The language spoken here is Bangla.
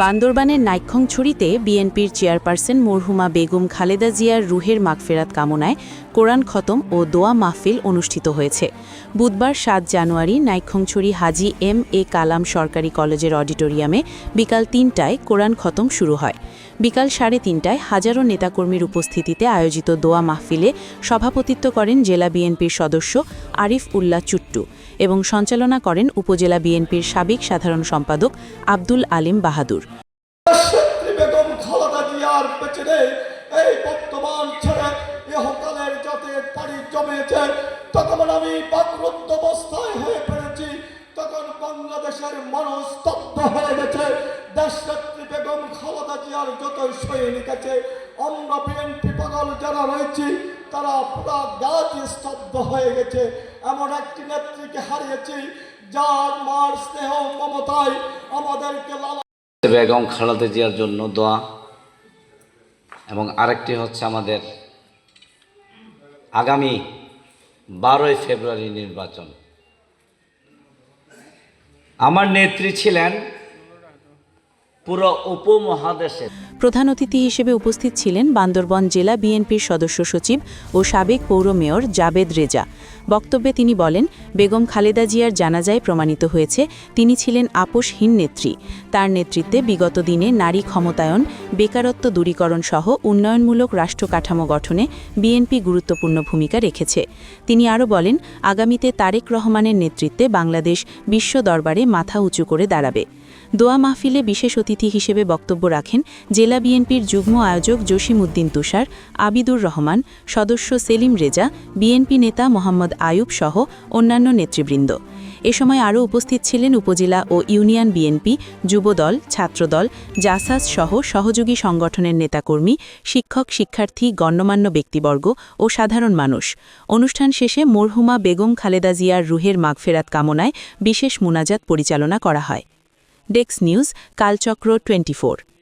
বান্দরবানের নাইক্ষ্যংছড়িতে বিএনপির চেয়ারপারসন মরহুমা বেগম খালেদা জিয়ার রুহের মাগফেরাত কামনায় কোরআন খতম ও দোয়া মাহফিল অনুষ্ঠিত হয়েছে। বুধবার ৭ জানুয়ারি নাইক্ষ্যংছড়ি হাজী এম.এ. কালাম সরকারি কলেজের অডিটোরিয়ামে বিকাল ৩টায় কোরআন খতম শুরু হয়। বিকাল ৩:৩০টায় হাজারো নেতাকর্মীর উপস্থিতিতে আয়োজিত দোয়া মাহফিলে সভাপতিত্ব করেন জেলা বিএনপির সদস্য আরিফ উল্লাহ চুট্টু এবং সঞ্চালনা করেন উপজেলা বিএনপির সাবেক সাধারণ সম্পাদক আব্দুল আলিম বাহাদুর। বেগম খালেদা জিয়ার পেছনে এই বর্তমান ছেড়ে ইহকালের যাতে পাড়ি জমেছে, তখন আমি বাকরুদ্ধ অবস্থায় হয়ে পড়েছি। তখন বাংলাদেশের মানুষ স্তব্ধ হয়ে গেছে। দেশনেত্রী বেগম খালেদা জিয়ার যত সৈনিক আছে, আমরা বিএনপি পাগল যারা রয়েছি, তারা পুরা জাতি স্তব্ধ হয়ে গেছে। এমন একটি নেত্রীকে হারিয়েছি যার মার স্নেহ মমতায় আমাদেরকে বেগম খালেদা জিয়ার জন্য দোয়া, এবং আরেকটি হচ্ছে আমাদের আগামী 12ই ফেব্রুয়ারি নির্বাচন। আমার নেত্রী ছিলেন পুরো উপমহাদেশের। প্রধান অতিথি হিসেবে উপস্থিত ছিলেন বান্দরবান জেলা বিএনপির সদস্য সচিব ও সাবেক পৌর মেয়র জাবেদ রেজা। বক্তব্যে তিনি বলেন, বেগম খালেদা জিয়ার জানাজায় প্রমাণিত হয়েছে তিনি ছিলেন আপোষহীন নেত্রী। তার নেতৃত্বে বিগত দিনে নারী ক্ষমতায়ন, বেকারত্ব দূরীকরণ সহ উন্নয়নমূলক রাষ্ট্র কাঠামো গঠনে বিএনপি গুরুত্বপূর্ণ ভূমিকা রেখেছে। তিনি আরও বলেন, আগামীতে তারেক রহমানের নেতৃত্বে বাংলাদেশ বিশ্ব দরবারে মাথা উঁচু করে দাঁড়াবে। দোয়া মাহফিলে বিশেষ অতিথি হিসেবে বক্তব্য রাখেন জেলা বিএনপির যুগ্ম আয়োজক জসিম উদ্দিন তুষার, আবিদুর রহমান, সদস্য সেলিম রেজা, বিএনপি নেতা মোহাম্মদ আয়ুব সহ অন্যান্য নেতৃবৃন্দ। এ সময় আরও উপস্থিত ছিলেন উপজেলা ও ইউনিয়ন বিএনপি, যুবদল, ছাত্রদল, জাসাস সহ সহযোগী সংগঠনের নেতাকর্মী, শিক্ষক, শিক্ষার্থী, গণ্যমান্য ব্যক্তিবর্গ ও সাধারণ মানুষ। অনুষ্ঠান শেষে মরহুমা বেগম খালেদা জিয়ার রুহের মাগফেরাত কামনায় বিশেষ মুনাজাত পরিচালনা করা হয়। Desk news, Kalchakra 24।